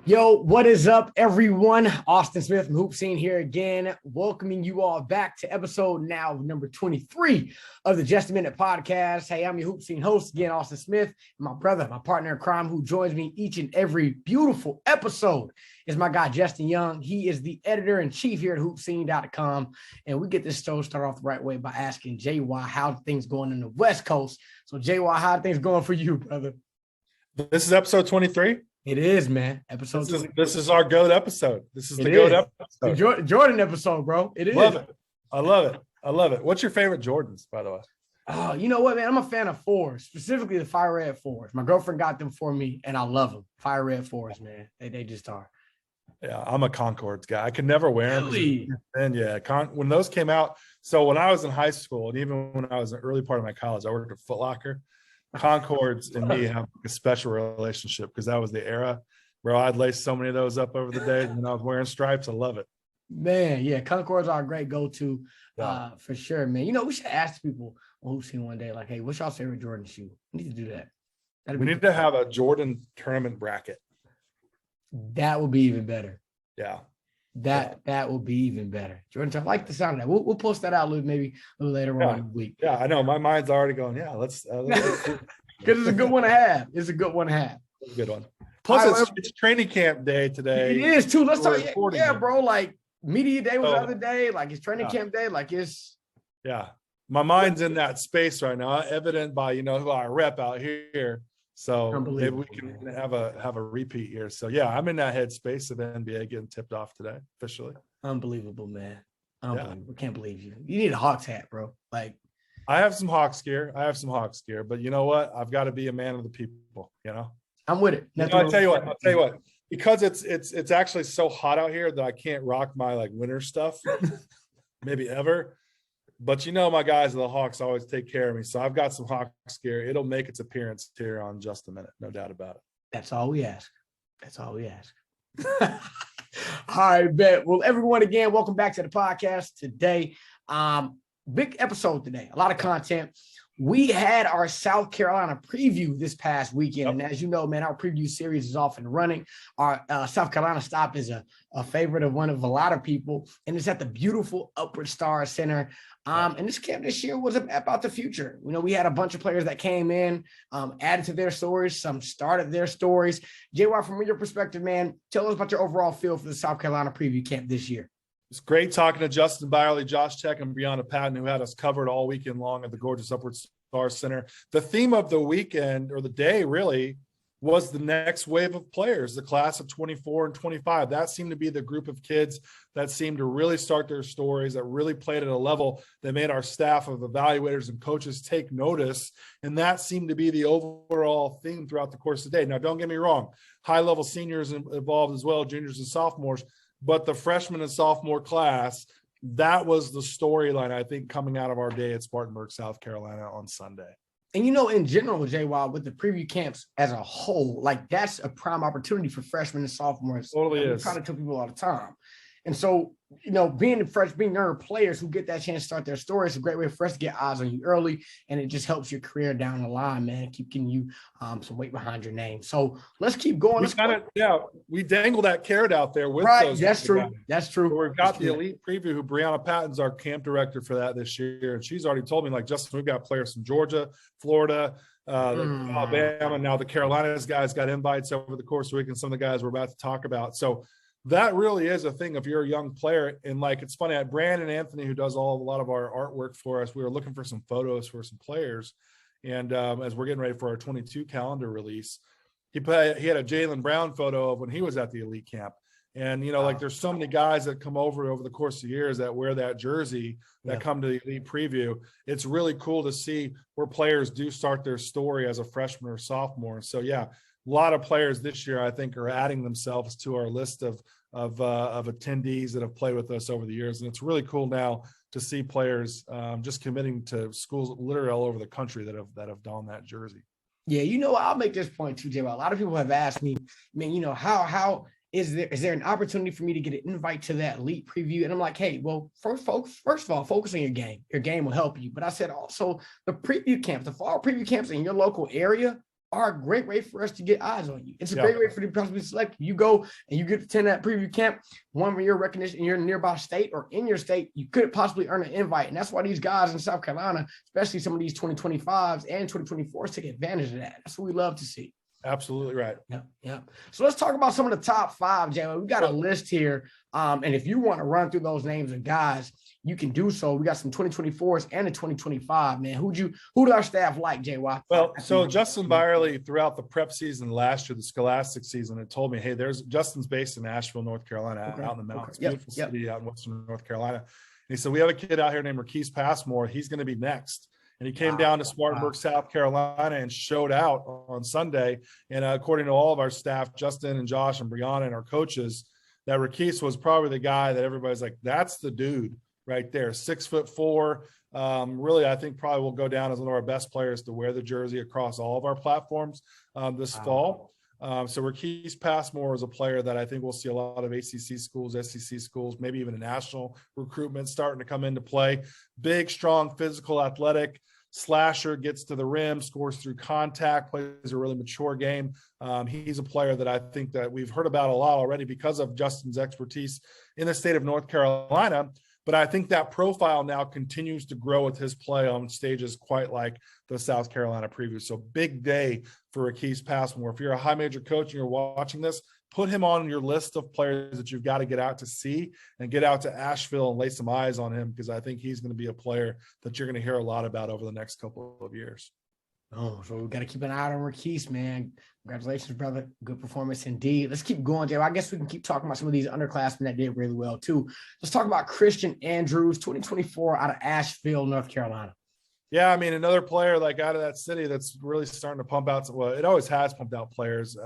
Yo, what is up, everyone? Austin Smith from HoopSeen here again, welcoming you all back to episode now number 23 of the Just a Minute podcast. Hey, I'm your HoopSeen host again, Austin Smith. And my brother, my partner in crime, who joins me each and every beautiful episode is my guy, Justin Young. He is the editor-in-chief here at HoopSeen.com. And we get this show started off the right way by asking JY how things going in the West Coast. So, JY, how things going for you, brother? This is episode 23. It is, man. Episode this is our GOAT episode. This is the GOAT episode. The Jordan episode, bro. It is. I love it. What's your favorite Jordans, by the way? Oh, you know what, man? I'm a fan of fours, specifically the Fire Red fours. My girlfriend got them for me, and I love them. Fire Red fours, man. They just are. Yeah, I'm a Concords guy. I could never wear them. Really? And yeah, when those came out. So when I was in high school, and even when I was in the early part of my college, I worked at Foot Locker. Concords and me have a special relationship because that was the era where I'd lace so many of those up over the days when I was wearing stripes. I love it. Man, yeah, Concords are a great go-to for sure, man. You know, we should ask people on HoopSeen one day, like, hey, what's y'all's favorite Jordan shoe? We need to do that. We need to have a Jordan tournament bracket. That would be even better. Yeah. That will be even better. Jordan, I like the sound of that. We'll post that out maybe a little later on in the week. Yeah, I know. My mind's already going, yeah, let's because it's a good one to have. It's a good one to have. It's a good one. Plus, it's training camp day today. It is too. Let's talk. Yeah, bro. Like media day was the other day. Like it's training camp day. Like it's. Yeah, my mind's in that space right now, evident by who I rep out here. So maybe we can have a repeat here. So yeah, I'm in that headspace of NBA getting tipped off today officially. Unbelievable, man. Unbelievable. Yeah. Can't believe you. You need a Hawks hat, bro. Like I have some Hawks gear. But you know what? I've got to be a man of the people. I'm with it. I'll tell you what. Because it's actually so hot out here that I can't rock my like winter stuff, maybe ever. But my guys of the Hawks always take care of me. So I've got some Hawks gear. It'll make its appearance here on Just a Minute. No doubt about it. That's all we ask. All right, bet. Well, everyone, again, welcome back to the podcast today. Big episode today. A lot of content. We had our South Carolina preview this past weekend. Yep. And as you know, man, our preview series is off and running. Our South Carolina stop is a favorite of a lot of people. And it's at the beautiful Upward Star Center. And this camp this year was about the future. We had a bunch of players that came in, added to their stories. Some started their stories. JY, from your perspective, man, tell us about your overall feel for the South Carolina preview camp this year. It's great talking to Justin Byerly, Josh Tech, and Brianna Patton, who had us covered all weekend long at the gorgeous Upward Star Center. The theme of the weekend, or the day really, was the next wave of players, the class of 24 and 25. That seemed to be the group of kids that seemed to really start their stories, that really played at a level that made our staff of evaluators and coaches take notice. And that seemed to be the overall theme throughout the course of the day. Now, don't get me wrong, high-level seniors involved as well, juniors and sophomores. But the freshman and sophomore class, that was the storyline, I think, coming out of our day at Spartanburg, South Carolina on Sunday. And, in general, JY, with the preview camps as a whole, like that's a prime opportunity for freshmen and sophomores. Totally is. I try to tell people all the time. And so, being younger players who get that chance to start their story, it's a great way for us to get eyes on you early. And it just helps your career down the line, man. Keep getting you some weight behind your name. So let's keep going. We dangle that carrot out there with those. That's true. That's true. So we've got the elite preview, who Brianna Patton's our camp director for that this year. And she's already told me, like, Justin, we've got players from Georgia, Florida, Alabama. Now the Carolinas guys got invites over the course of the week, and some of the guys we're about to talk about. So that really is a thing if you're a young player. And like, it's funny, Brandon Anthony, who does a lot of our artwork for us, we were looking for some photos for some players. And as we're getting ready for our 22 calendar release, he had a Jaylen Brown photo of when he was at the elite camp. And, like there's so many guys that come over the course of years that wear that jersey that come to the elite preview. It's really cool to see where players do start their story as a freshman or sophomore. So, yeah, a lot of players this year, I think, are adding themselves to our list of attendees that have played with us over the years. And it's really cool now to see players just committing to schools literally all over the country that have donned that jersey. Yeah, I'll make this point too, Jay. A lot of people have asked me, man, how is there an opportunity for me to get an invite to that elite preview? And I'm like, hey, well, first of all, focus on your game. Your game will help you. But I said also the preview camps, the fall preview camps in your local area, are a great way for us to get eyes on you. It's a great way for the possibly select. You go and you get to attend that preview camp, one where you're recognition in your nearby state or in your state, you could possibly earn an invite. And that's why these guys in South Carolina, especially some of these 2025s and 2024s, take advantage of that. That's what we love to see. Absolutely right. Yeah. So let's talk about some of the top 5, Jay. We got a list here. And if you want to run through those names of guys, you can do so. We got some 2024s and a 2025, man. Who did our staff like, JY? Well, so Justin Byerly, throughout the prep season last year, the scholastic season, it told me, hey, Justin's based in Asheville, North Carolina, out in the mountains, beautiful city out in Western North Carolina. And he said, we have a kid out here named Raquise Passmore. He's going to be next. And he came down to Spartanburg, South Carolina, and showed out on Sunday. And according to all of our staff, Justin and Josh and Brianna and our coaches, that Raquise was probably the guy that everybody's like, that's the dude right there. 6'4". Really, I think probably will go down as one of our best players to wear the jersey across all of our platforms this fall. So Raquise Passmore is a player that I think we'll see a lot of ACC schools, SEC schools, maybe even a national recruitment starting to come into play. Big, strong, physical, athletic, slasher, gets to the rim, scores through contact, plays a really mature game. He's a player that I think that we've heard about a lot already because of Justin's expertise in the state of North Carolina. But I think that profile now continues to grow with his play on stages quite like the South Carolina preview. So big day for Raquise Passmore. If you're a high major coach and you're watching this, put him on your list of players that you've got to get out to see and get out to Asheville and lay some eyes on him, because I think he's going to be a player that you're going to hear a lot about over the next couple of years. Oh, so we've got to keep an eye on Raquise, man. Congratulations, brother. Good performance indeed. Let's keep going, Jay. I guess we can keep talking about some of these underclassmen that did really well, too. Let's talk about Christian Andrews, 2024 out of Asheville, North Carolina. Yeah, I mean, another player like out of that city that's really starting to pump out. Well, it always has pumped out players.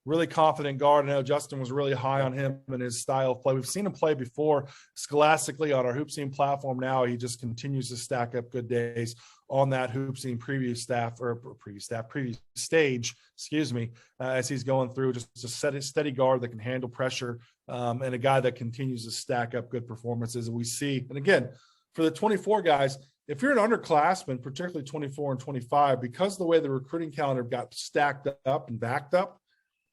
Really confident guard. I know Justin was really high on him and his style of play. We've seen him play before scholastically on our HoopSeen platform. Now he just continues to stack up good days on that HoopSeen preview stage, as he's going through. Just a steady guard that can handle pressure, and a guy that continues to stack up good performances. And we see, and again, for the 24 guys, if you're an underclassman, particularly 24 and 25, because of the way the recruiting calendar got stacked up and backed up,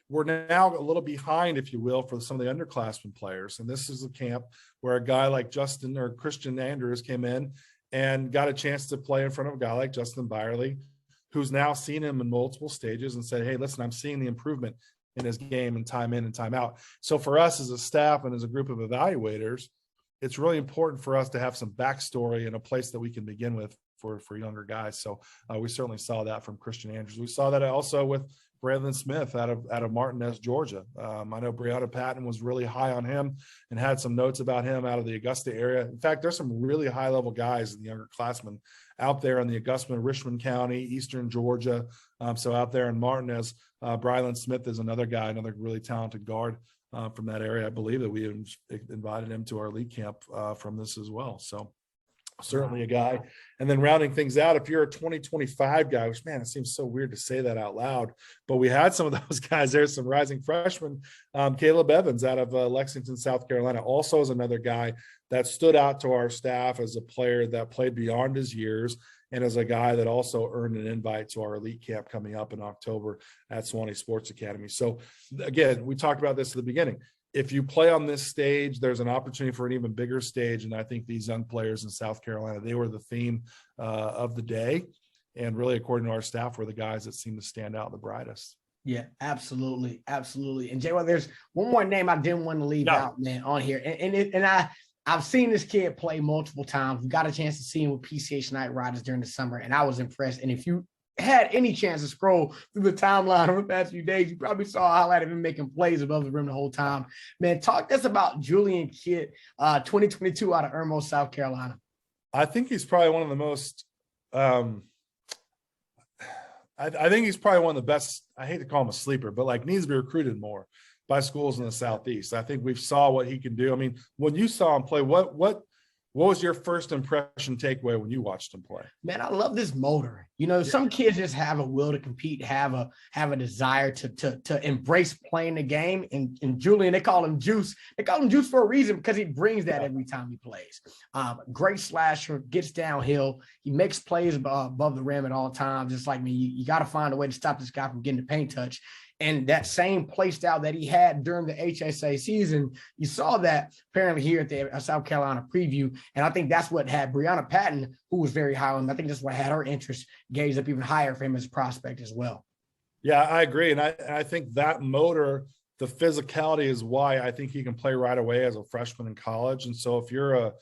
we're now a little behind, if you will, for some of the underclassmen players. And this is a camp where a guy like Justin or Christian Andrews came in and got a chance to play in front of a guy like Justin Byerly, who's now seen him in multiple stages and said, hey, listen, I'm seeing the improvement in his game and time in and time out. So for us as a staff and as a group of evaluators, it's really important for us to have some backstory and a place that we can begin with for younger guys. So we certainly saw that from Christian Andrews. We saw that also with Braylon Smith out of Martinez, Georgia. I know Brianna Patton was really high on him and had some notes about him out of the Augusta area. In fact, there's some really high-level guys in the younger classmen out there in the Augusta, Richmond County, Eastern Georgia. So out there in Martinez, Braylon Smith is another guy, another really talented guard from that area. I believe that we invited him to our league camp from this as well. So certainly a guy. And then rounding things out, if you're a 2025 guy, which, man, it seems so weird to say that out loud, but we had some of those guys. There's some rising freshmen. Caleb Evans out of Lexington, South Carolina, also is another guy that stood out to our staff as a player that played beyond his years, and as a guy that also earned an invite to our elite camp coming up in October at Swanee Sports Academy. So again, we talked about this at the beginning. If you play on this stage, there's an opportunity for an even bigger stage. And I think these young players in South Carolina, they were the theme of the day. And really, according to our staff, were the guys that seemed to stand out the brightest. Yeah, absolutely. Absolutely. And Jay, well, there's one more name I didn't want to leave out, man, on here. And I've seen this kid play multiple times. We got a chance to see him with PCH Night Riders during the summer, and I was impressed. And if you had any chance to scroll through the timeline over the past few days, you probably saw a highlight of him making plays above the rim the whole time. Man, talk to us about Julian Kidd, 2022 out of Irmo, South Carolina. I think he's probably one of the most I think he's probably one of the best. I hate to call him a sleeper, but like needs to be recruited more by schools in the Southeast. I think we've saw what he can do. I mean, when you saw him play, what What was your first impression takeaway when you watched him play? Man, I love this motor. You know, some kids just have a will to compete, have a desire to embrace playing the game. And Julian, they call him Juice. They call him Juice for a reason because he brings that every time he plays. Great slasher, gets downhill. He makes plays above the rim at all times. Just like me, you got to find a way to stop this guy from getting the paint touch. And that same play style that he had during the HSA season, you saw that apparently here at the South Carolina preview. And I think that's what had Brianna Patton, who was very high on him. I think that's what had her interest gauged up even higher for him as a prospect as well. Yeah, I agree. And I think that motor, the physicality is why I think he can play right away as a freshman in college. And so if you're a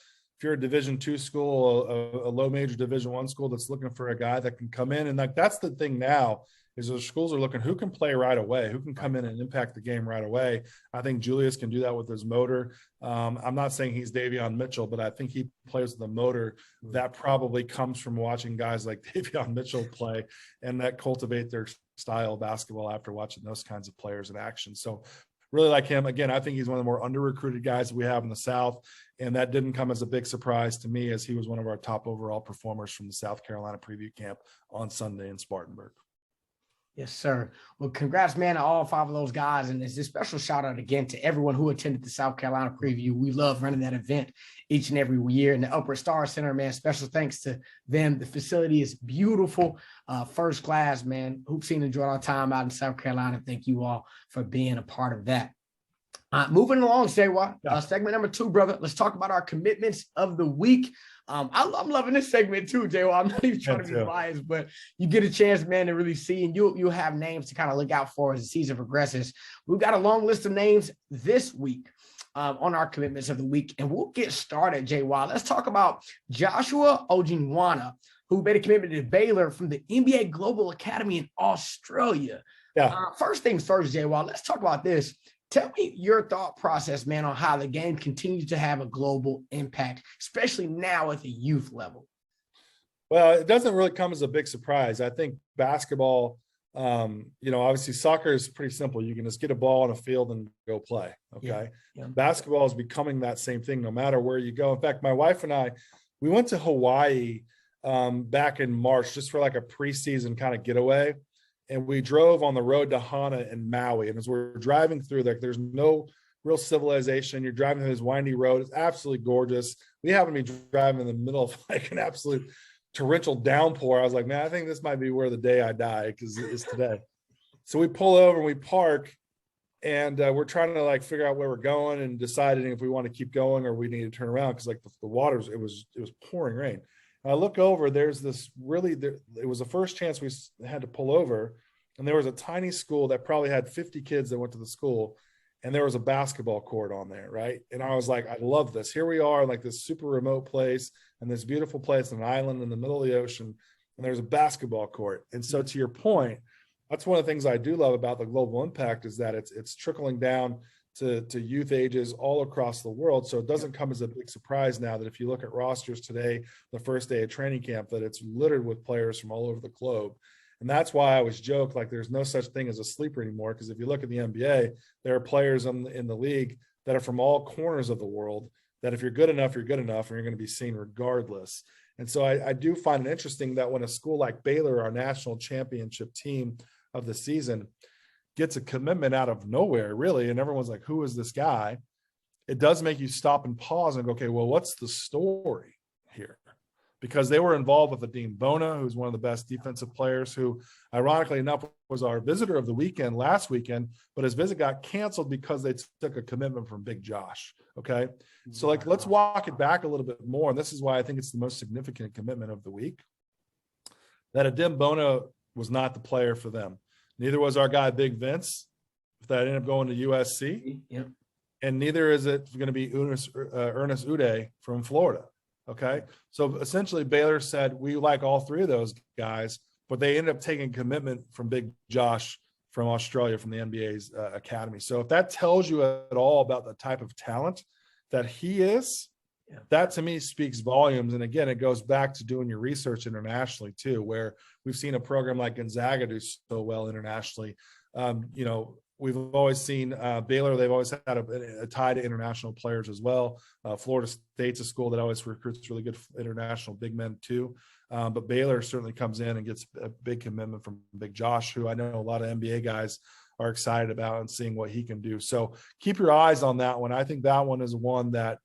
Division II school, a low major Division I school that's looking for a guy that can come in, and like that's the thing now, is the schools are looking who can play right away, who can come in and impact the game right away. I think Julius can do that with his motor. I'm not saying he's Davion Mitchell, but I think he plays with the motor that probably comes from watching guys like Davion Mitchell play and that cultivate their style of basketball after watching those kinds of players in action. So really like him. Again, I think he's one of the more under-recruited guys that we have in the South, and that didn't come as a big surprise to me as he was one of our top overall performers from the South Carolina preview camp on Sunday in Spartanburg. Yes, sir. Well, congrats, man, to all 5 of those guys. And it's a special shout out again to everyone who attended the South Carolina preview. We love running that event each and every year. And the Upper Star Center, man, special thanks to them. The facility is beautiful, first class, man. HoopSeen enjoyed our time out in South Carolina. Thank you all for being a part of that. Moving along, JY, segment number 2, brother. Let's talk about our commitments of the week. I'm loving this segment too, JY. I'm not even trying to be biased, but you get a chance, man, to really see, and you'll have names to kind of look out for as the season progresses. We've got a long list of names this week on our commitments of the week, and we'll get started, JY. Let's talk about Joshua Ojinwana, who made a commitment to Baylor from the NBA Global Academy in Australia. First things first, JY, let's talk about this. Tell me your thought process, man, on how the game continues to have a global impact, especially now at the youth level. Well, it doesn't really come as a big surprise. I think basketball, obviously soccer is pretty simple. You can just get a ball on a field and go play, okay? Yeah. Basketball is becoming that same thing no matter where you go. In fact, my wife and I, we went to Hawaii back in March just for like a preseason kind of getaway. And we drove on the road to Hana and Maui. And as we're driving through, there's no real civilization. You're driving through this windy road. It's absolutely gorgeous. We happen to be driving in the middle of like an absolute torrential downpour. I was like, man, I think this might be where the day I die, because it's today. So we pull over and we park, and we're trying to like figure out where we're going and deciding if we want to keep going or we need to turn around, because like the waters, it was pouring rain. I look over, there's this it was the first chance we had to pull over, and there was a tiny school that probably had 50 kids that went to the school, and there was a basketball court on there, right? And I was like, I love this. Here we are in like this super remote place and this beautiful place, an island in the middle of the ocean, and there's a basketball court. And so to your point, that's one of the things I do love about the global impact is that it's trickling down to youth ages all across the world. So it doesn't come as a big surprise now that if you look at rosters today, the first day of training camp, that it's littered with players from all over the globe. And that's why I always joke, like there's no such thing as a sleeper anymore. Because if you look at the NBA, there are players in the league that are from all corners of the world, that if you're good enough, and you're going to be seen regardless. And so I do find it interesting that when a school like Baylor, our national championship team of the season, gets a commitment out of nowhere, really, and everyone's like, who is this guy? It does make you stop and pause and go, okay, well, what's the story here? Because they were involved with Adem Bona, who's one of the best defensive players, who ironically enough was our visitor of the weekend last weekend, but his visit got canceled because they took a commitment from Big Josh. Okay. So like, let's walk it back a little bit more. And this is why I think it's the most significant commitment of the week, that Adem Bona was not the player for them. Neither was our guy, Big Vince, that ended up going to USC. Yep. And neither is it going to be Ernest Udeh from Florida. Okay. So essentially, Baylor said, we like all 3 of those guys, but they ended up taking commitment from Big Josh from Australia, from the NBA's academy. So if that tells you at all about the type of talent that he is, that to me speaks volumes. And again, it goes back to doing your research internationally too, where we've seen a program like Gonzaga do so well internationally. We've always seen Baylor. They've always had a tie to international players as well. Florida State's a school that always recruits really good international big men too. But Baylor certainly comes in and gets a big commitment from Big Josh, who I know a lot of NBA guys are excited about and seeing what he can do. So keep your eyes on that one. I think that one is one that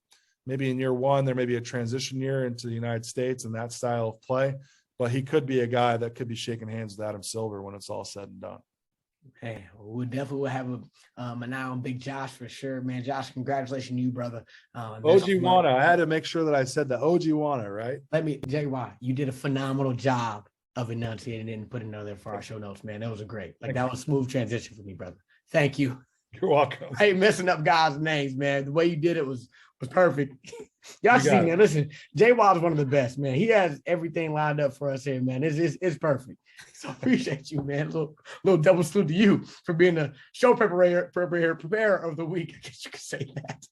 maybe in year one, there may be a transition year into the United States and that style of play, but he could be a guy that could be shaking hands with Adam Silver when it's all said and done. Hey, we definitely will have an eye on Big Josh for sure, man. Josh, congratulations to you, brother. Ojiwana. I had to make sure that I said the Ojiwana, right? JY, you did a phenomenal job of enunciating it and putting it there for our show notes, man. That was great. That was a smooth transition for me, brother. Thank you. You're welcome. I ain't messing up guys' names, man. The way you did it was perfect. Y'all see, man. Listen, JY is one of the best, man. He has everything lined up for us here, man. It's perfect. So appreciate you, man. Little double salute to you for being the show preparer of the week. I guess you could say that.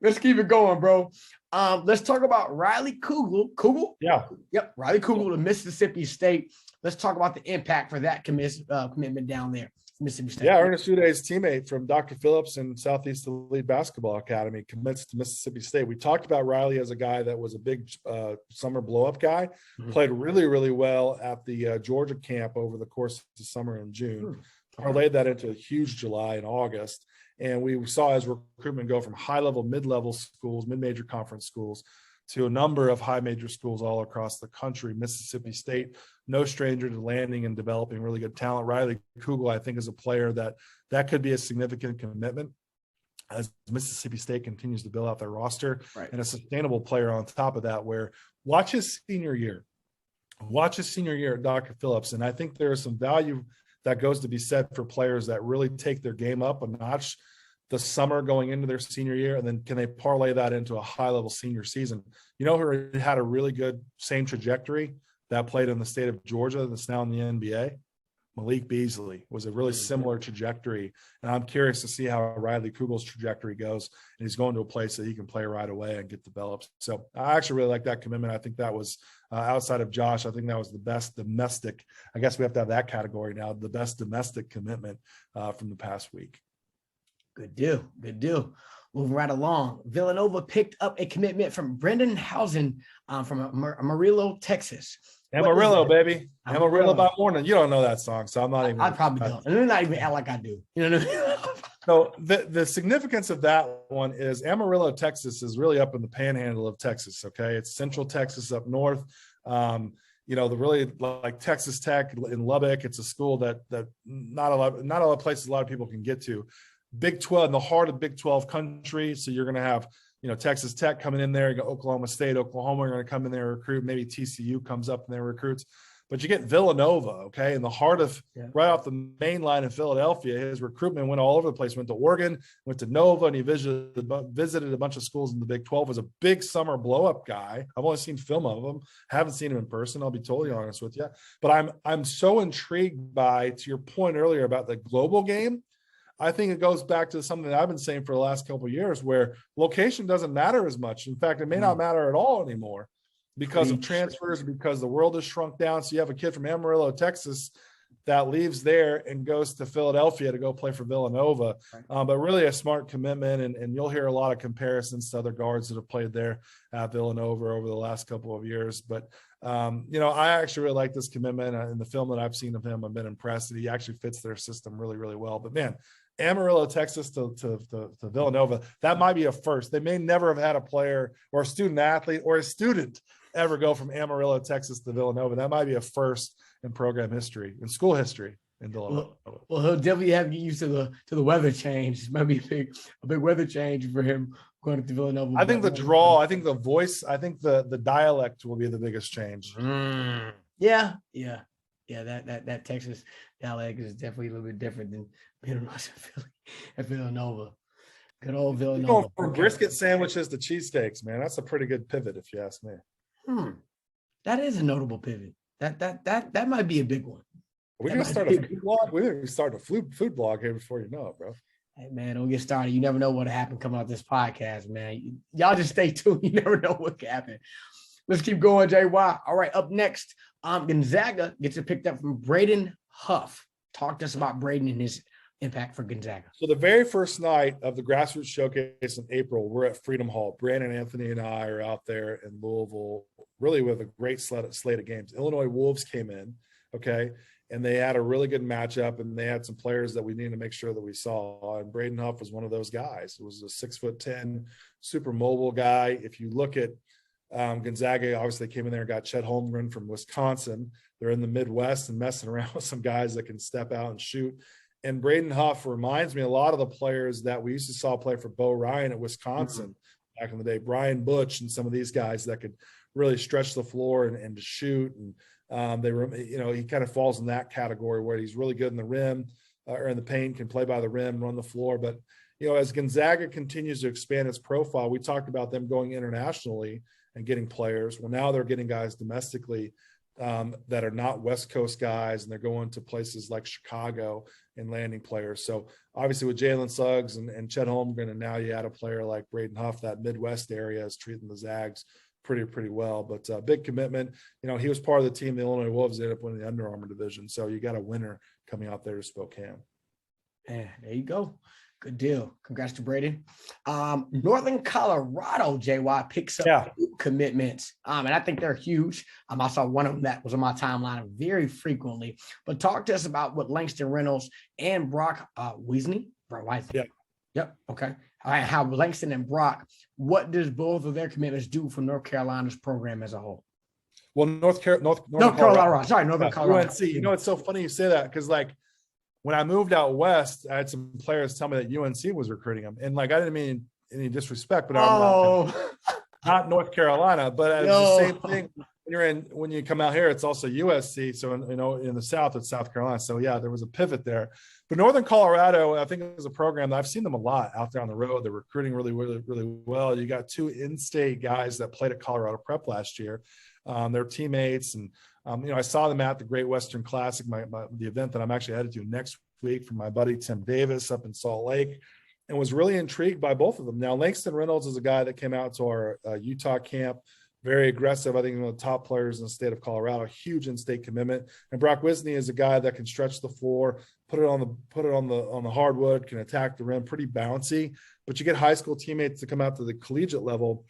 Let's keep it going, bro. Let's talk about Riley Kugel. Kugel? Yeah. Yep. Riley Kugel to Mississippi State. Let's talk about the impact for that commitment down there. Mississippi State. Yeah, Ernest Uday's teammate from Dr. Phillips and Southeast Elite Basketball Academy commits to Mississippi State. We talked about Riley as a guy that was a big summer blow-up guy, played really, really well at the Georgia camp over the course of the summer in June, parlayed that into a huge July and August. And we saw his recruitment go from high-level, mid-level schools, mid-major conference schools, to a number of high major schools all across the country. Mississippi State, no stranger to landing and developing really good talent. Riley Kugel, I think, is a player that could be a significant commitment as Mississippi State continues to build out their roster, and a sustainable player on top of that, where watch his senior year at Dr. Phillips. And I think there is some value that goes to be said for players that really take their game up a notch the summer going into their senior year, and then can they parlay that into a high-level senior season? You know who had a really good same trajectory that played in the state of Georgia that's now in the NBA? Malik Beasley was a really similar trajectory, and I'm curious to see how Riley Kugel's trajectory goes, and he's going to a place that he can play right away and get developed. So I actually really like that commitment. I think that was outside of Josh, I think that was the best domestic. I guess we have to have that category now, the best domestic commitment from the past week. Good deal. Moving right along. Villanova picked up a commitment from Brendan Housen from Amarillo, Texas. Amarillo, baby. Amarillo by morning. You don't know that song, so I'm not even. I probably don't. And they're not even act like I do. You know what I mean? So the significance of that one is Amarillo, Texas is really up in the panhandle of Texas, okay? It's central Texas up north. The really like Texas Tech in Lubbock, it's a school that not a lot of places a lot of people can get to. Big 12, in the heart of Big 12 country. So you're going to have, Texas Tech coming in there. You got Oklahoma State, Oklahoma are going to come in there and recruit. Maybe TCU comes up and there recruits. But you get Villanova, okay, in the heart of right off the main line in Philadelphia. His recruitment went all over the place. Went to Oregon, went to Nova, and he visited a bunch of schools in the Big 12. Was a big summer blow-up guy. I've only seen film of him. Haven't seen him in person. I'll be totally honest with you. But I'm so intrigued by, to your point earlier about the global game. I think it goes back to something that I've been saying for the last couple of years, where location doesn't matter as much. In fact, it may not matter at all anymore because of transfers, because the world has shrunk down. So you have a kid from Amarillo, Texas, that leaves there and goes to Philadelphia to go play for Villanova. But really a smart commitment, and you'll hear a lot of comparisons to other guards that have played there at Villanova over the last couple of years. But I actually really like this commitment. In the film that I've seen of him, I've been impressed that he actually fits their system really, really well. But man, Amarillo, Texas to Villanova, that might be a first. They may never have had a player or a student athlete or a student ever go from Amarillo, Texas to Villanova. That might be a first in program history, in school history in Villanova. Well, he'll definitely have to get used to the weather change. It might be a big weather change for him going to Villanova. I think the draw, I think the voice, I think the dialect will be the biggest change. Yeah. That Texas dialect is definitely a little bit different than being at Villanova. Good old Villanova. Going from brisket sandwiches to cheesesteaks, man. That's a pretty good pivot, if you ask me. That is a notable pivot. That might be a big one. We're gonna start a food blog. We're gonna start a food blog here before you know it, bro. Hey man, don't get started. You never know what'll happen coming out this podcast, man. Y'all just stay tuned. You never know what can happen. Let's keep going, JY. All right, up next, Gonzaga gets it picked up from Braden Huff. Talk to us about Braden and his impact for Gonzaga? So the very first night of the Grassroots Showcase in April, we're at Freedom Hall. Brandon, Anthony, and I are out there in Louisville, really with a great slate of games. Illinois Wolves came in, okay, and they had a really good matchup, and they had some players that we needed to make sure that we saw. And Braden Huff was one of those guys. It was a 6'10", super mobile guy. If you look at Gonzaga, obviously they came in there and got Chet Holmgren from Wisconsin. They're in the Midwest and messing around with some guys that can step out and shoot. And Braden Huff reminds me a lot of the players that we used to saw play for Bo Ryan at Wisconsin back in the day, Brian Butch and some of these guys that could really stretch the floor and to shoot. And he kind of falls in that category where he's really good in the rim or in the paint, can play by the rim, run the floor. But, as Gonzaga continues to expand its profile, we talked about them going internationally and getting players. Well, now they're getting guys domestically that are not West Coast guys, and they're going to places like Chicago and landing players. So obviously with Jalen Suggs and Chet Holmgren, and now you add a player like Braden Huff, that Midwest area is treating the Zags pretty well. But big commitment. He was part of the team. The Illinois Wolves ended up winning the Under Armour division. So you got a winner coming out there to Spokane. Yeah, there you go. Good deal. Congrats to Braden. Northern Colorado, JY, picks up commitments. And I think they're huge. I saw one of them that was on my timeline very frequently. But talk to us about what Langston Reynolds and Brock Wisney. Yeah. Yep. Okay. All right. How Langston and Brock, what does both of their commitments do for North Carolina's program as a whole? Well, North Carolina. Sorry, Northern Colorado. UNC. It's so funny you say that because, when I moved out west, I had some players tell me that UNC was recruiting them. And I didn't mean any disrespect, but I'm not North Carolina, but it's the same thing when you come out here, it's also USC. So, in the South, it's South Carolina. So yeah, there was a pivot there, but Northern Colorado, I think is a program that I've seen them a lot out there on the road. They're recruiting really, really, really well. You got two in-state guys that played at Colorado Prep last year. They're teammates, and I saw them at the Great Western Classic, the event that I'm actually headed to next week from my buddy Tim Davis up in Salt Lake, and was really intrigued by both of them. Now, Langston Reynolds is a guy that came out to our Utah camp, very aggressive. I think one of the top players in the state of Colorado, huge in-state commitment. And Brock Wisney is a guy that can stretch the floor, put it on the hardwood, can attack the rim, pretty bouncy. But you get high school teammates to come out to the collegiate level.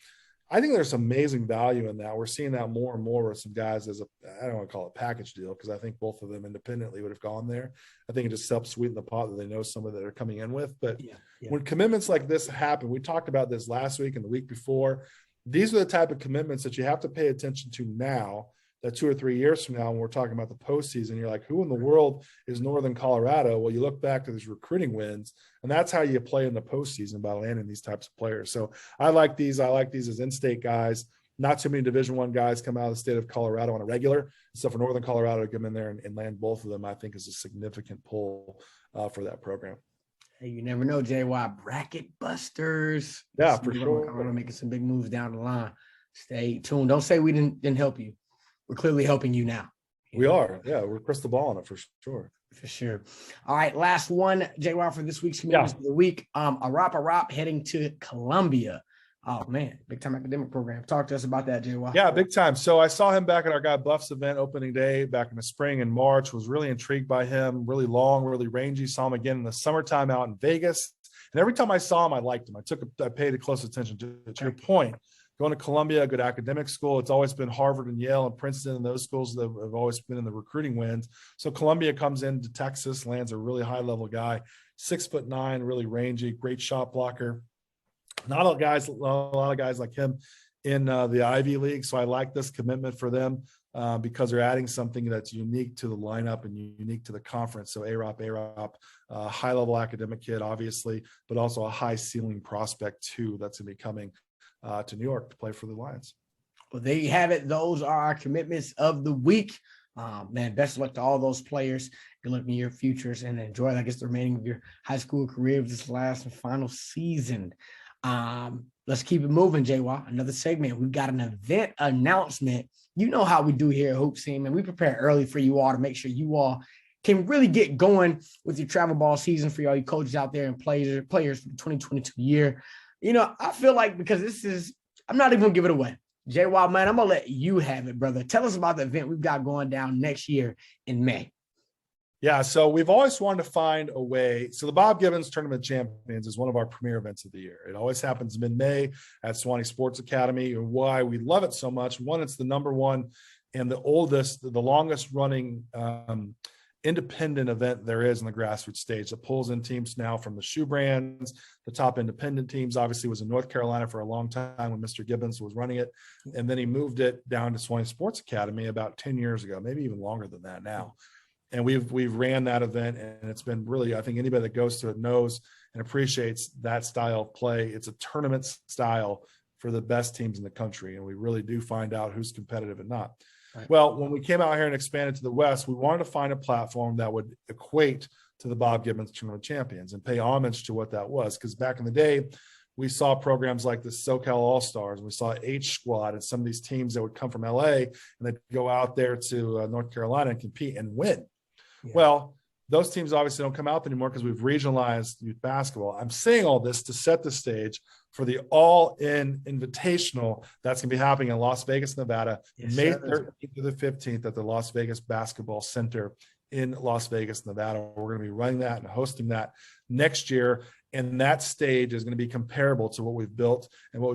I think there's some amazing value in that. We're seeing that more and more with some guys I don't want to call it a package deal, because I think both of them independently would have gone there. I think it just helps sweeten the pot that they know some of that they're coming in with. But when commitments like this happen, we talked about this last week and the week before, these are the type of commitments that you have to pay attention to now, that 2 or 3 years from now, when we're talking about the postseason, you're like, who in the world is Northern Colorado? Well, you look back to these recruiting wins, and that's how you play in the postseason, by landing these types of players. So I like these as in-state guys. Not too many Division I guys come out of the state of Colorado on a regular. So for Northern Colorado to come in there and land both of them, I think is a significant pull for that program. Hey, you never know, JY. Bracket busters. Yeah, for sure. Colorado making some big moves down the line. Stay tuned. Don't say we didn't help you. We're clearly helping you now. We are. Yeah, we're crystal balling it for sure. For sure. All right, last one, JY, for this week's commitments of the week. Arop heading to Columbia. Oh, man, big-time academic program. Talk to us about that, JY. Yeah, big time. So I saw him back at our Guy Buffs event opening day back in the spring and March, was really intrigued by him, really long, really rangy. Saw him again in the summertime out in Vegas. And every time I saw him, I liked him. I paid close attention to your point. Going to Columbia, a good academic school. It's always been Harvard and Yale and Princeton, and those schools that have always been in the recruiting wins. So Columbia comes into Texas, lands a really high-level guy, 6'9", really rangy, great shot blocker. Not a lot of guys like him in the Ivy League. So I like this commitment for them because they're adding something that's unique to the lineup and unique to the conference. So Arop, high-level academic kid, obviously, but also a high-ceiling prospect too. That's going to be coming to New York to play for the Lions. Well, there you have it. Those are our commitments of the week. Man, best of luck to all those players. Good luck in your futures and enjoy, I guess, the remaining of your high school career of this last and final season. Let's keep it moving, JY. Another segment. We've got an event announcement. You know how we do here at HoopSeen, and we prepare early for you all to make sure you all can really get going with your travel ball season for all you coaches out there and players for the 2022 year. I feel like because I'm not even going to give it away. JY, man, I'm going to let you have it, brother. Tell us about the event we've got going down next year in May. Yeah, so we've always wanted to find a way. So the Bob Gibbons Tournament of Champions is one of our premier events of the year. It always happens mid-May at Sewanee Sports Academy. And why we love it so much, one, it's the number one and the oldest, the longest running independent event there is in the grassroots stage that pulls in teams now from the shoe brands. The top independent teams obviously was in North Carolina for a long time when Mr. Gibbons was running it. And then he moved it down to Sewanee Sports Academy about 10 years ago, maybe even longer than that now. And we've ran that event, and it's been really, I think anybody that goes to it knows and appreciates that style of play. It's a tournament style for the best teams in the country, and we really do find out who's competitive and not. Right. Well, when we came out here and expanded to the West, we wanted to find a platform that would equate to the Bob Gibbons Tournament of Champions and pay homage to what that was. Because back in the day, we saw programs like the SoCal All-Stars, and we saw H Squad and some of these teams that would come from LA and they'd go out there to North Carolina and compete and win. Yeah. Well, those teams obviously don't come out anymore because we've regionalized youth basketball. I'm saying all this to set the stage for the All-In Invitational that's going to be happening in Las Vegas, Nevada, May 13th to the 15th at the Las Vegas Basketball Center in Las Vegas, Nevada. We're going to be running that and hosting that next year. And that stage is going to be comparable to what we've built and what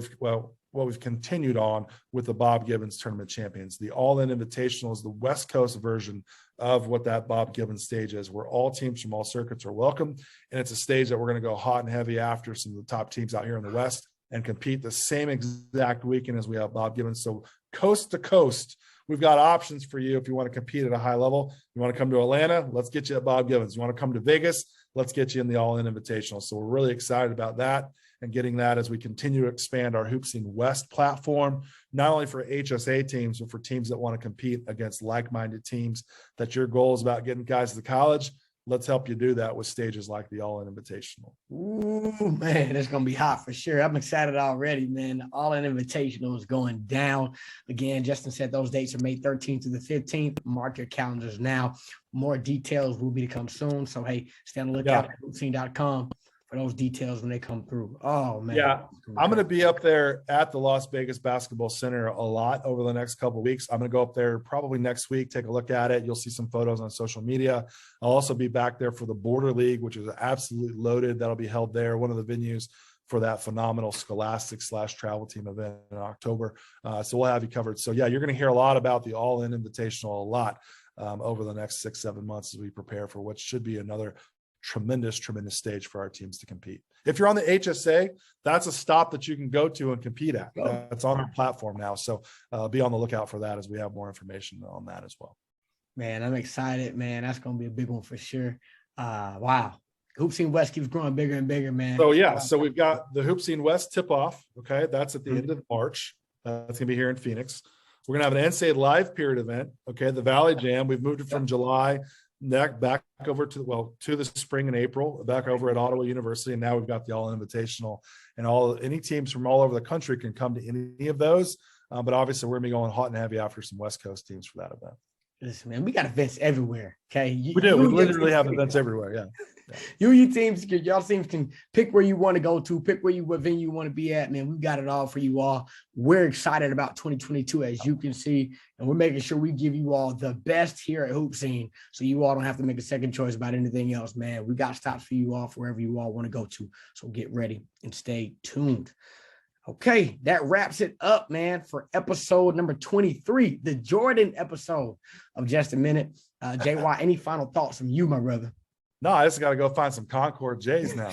we've continued on with the Bob Gibbons Tournament Champions. The All-In Invitational is the West Coast version of what that Bob Gibbons stage is, where all teams from all circuits are welcome. And it's a stage that we're going to go hot and heavy after some of the top teams out here in the West and compete the same exact weekend as we have Bob Gibbons. So coast to coast, we've got options for you if you want to compete at a high level. You want to come to Atlanta, let's get you at Bob Gibbons. You want to come to Vegas, let's get you in the All-In Invitational. So we're really excited about that and getting that as we continue to expand our HoopSeen West platform, not only for HSA teams, but for teams that want to compete against like-minded teams. That your goal is about getting guys to college. Let's help you do that with stages like the All-In Invitational. Ooh, man, it's going to be hot for sure. I'm excited already, man. The All-In Invitational is going down. Again, Justin said those dates are May 13th to the 15th. Mark your calendars now. More details will be to come soon. So, hey, stay on the lookout at HoopSeen.com for those details when they come through. Oh, man. Yeah, I'm going to be up there at the Las Vegas Basketball Center a lot over the next couple of weeks. I'm going to go up there probably next week, take a look at it. You'll see some photos on social media. I'll also be back there for the Border League, which is absolutely loaded. That'll be held there, one of the venues for that phenomenal Scholastic/travel team event in October. So we'll have you covered. So, yeah, you're going to hear a lot about the All-In Invitational a lot over the next 6-7 months as we prepare for what should be another tremendous stage for our teams to compete. If you're on the HSA, that's a stop that you can go to and compete at. That's on our platform now. So be on the lookout for that as we have more information on that as well. Man, I'm excited, man. That's going to be a big one for sure. Wow. HoopSeen West keeps growing bigger and bigger, man. So, yeah. So we've got the HoopSeen West tip-off. Okay. That's at the end of March. That's going to be here in Phoenix. We're going to have an NCAA live period event. Okay. The Valley Jam. We've moved it from July back over to the spring and April, back over at Ottawa University, and now we've got the All-In Invitational, and any teams from all over the country can come to any of those. But obviously, we're gonna be going hot and heavy after some West Coast teams for that event. Listen, man, we got events everywhere. Okay, we do. We literally have events everywhere. Yeah. You and your teams, y'all teams can pick where you want to go to, pick what venue you want to be at, man. We've got it all for you all. We're excited about 2022, as you can see, and we're making sure we give you all the best here at HoopSeen, so you all don't have to make a second choice about anything else, man. We got stops for you all for wherever you all want to go to, so get ready and stay tuned. Okay, that wraps it up, man, for episode number 23, the Jordan episode of Just a Minute. JY, any final thoughts from you, my brother? No, I just got to go find some Concord J's now.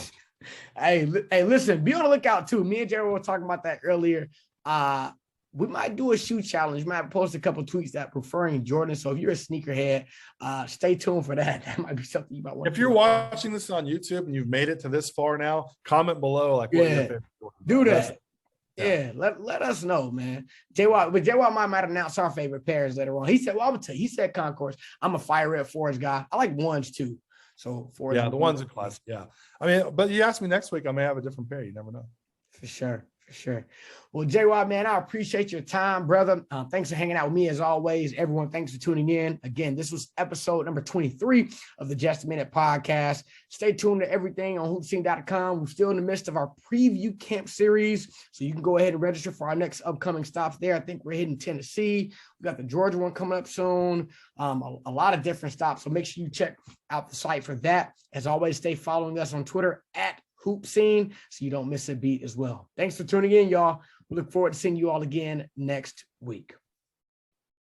Hey, listen, be on the lookout too. Me and Jerry were talking about that earlier. We might do a shoe challenge. We might post a couple tweets that preferring Jordan. So if you're a sneakerhead, stay tuned for that. That might be something you might want. If you're watching this on YouTube and you've made it to this far now, comment below what your favorite do that. Yeah, let us know, man. JY might announce our favorite pairs later on. He said, well, I would tell you, he said Concourse. I'm a fire red Forest guy. I like ones too. So the ones are classic. Yeah. I mean, but you ask me next week, I may have a different pair. You never know. For sure. For sure. Well, JY, man, I appreciate your time, brother. Thanks for hanging out with me as always. Everyone, thanks for tuning in. Again, this was episode number 23 of the Just a Minute podcast. Stay tuned to everything on HoopSeen.com. We're still in the midst of our preview camp series, so you can go ahead and register for our next upcoming stops there. I think we're hitting Tennessee. We got the Georgia one coming up soon. A lot of different stops, so make sure you check out the site for that. As always, stay following us on Twitter at HoopSeen so you don't miss a beat as well. Thanks for tuning in, y'all. We look forward to seeing you all again next week.